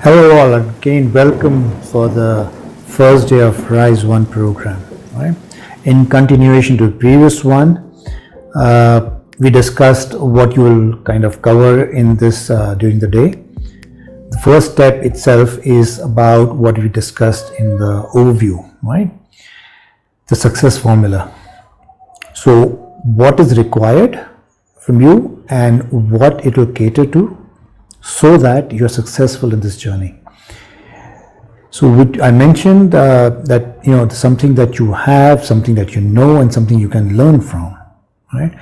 Hello all, and again welcome for the first day of Rise 1 program. Right? In continuation to the previous one, we discussed what you will kind of cover in this during the day. The first step itself is about what we discussed in the overview, right? The success formula. So what is required from you and what it will cater to, so that you're successful in this journey. So I mentioned that something that you have, something that you know, and something you can learn from. Right?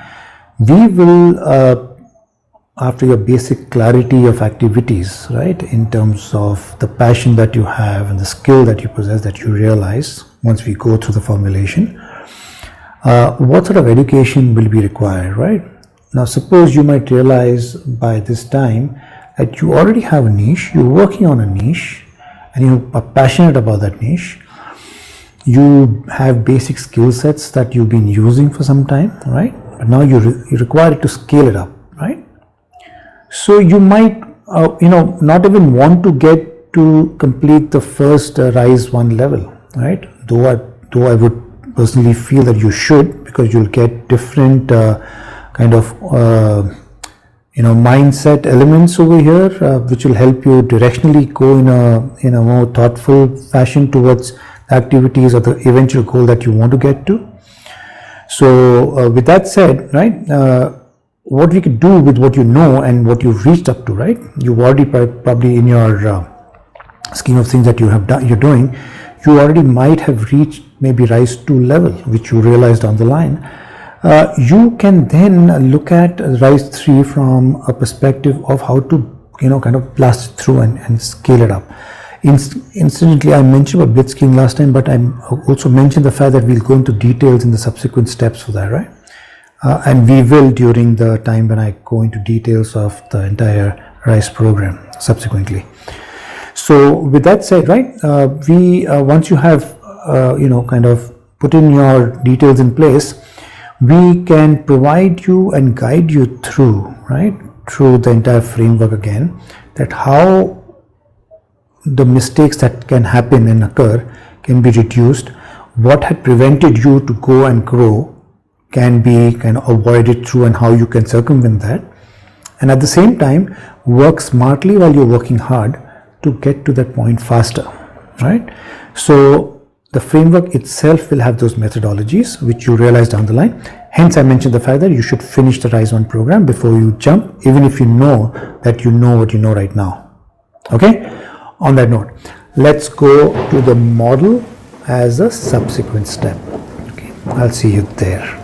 We will, after your basic clarity of activities, right, in terms of the passion that you have and the skill that you possess, that you realize once we go through the formulation, what sort of education will be required, right? Now, suppose you might realize by this time that you already have a niche, you're working on a niche, and you are passionate about that niche. You have basic skill sets that you've been using for some time, right? But now you require it to scale it up, right? So you might, not even want to get to complete the first Rise 1 level, right? Though I would personally feel that you should, because you'll get different mindset elements over here, which will help you directionally go in a more thoughtful fashion towards the activities or the eventual goal that you want to get to. So with that said, right, what we could do with what you know and what you've reached up to, right? You've already probably in your scheme of things that you have done, you're doing, you already might have reached maybe Rise 2 level, which you realize down the line. You can then look at Rise 3 from a perspective of how to, kind of blast it through and scale it up. Incidentally, I mentioned about blitzscaling last time, but I also mentioned the fact that we'll go into details in the subsequent steps for that, right? And we will during the time when I go into details of the entire Rise program subsequently. So with that said, right, once you have, kind of put in your details in place, we can provide you and guide you through, right, through the entire framework again, that how the mistakes that can happen and occur can be reduced, what had prevented you to go and grow can be kind of avoided through, and how you can circumvent that, and at the same time work smartly while you're working hard to get to that point faster, right? So the framework itself will have those methodologies which you realize down the line. Hence, I mentioned the fact that you should finish the Rise 1 program before you jump, even if you know that you know what you know right now. Okay? On that note, let's go to the model as a subsequent step. Okay, I'll see you there.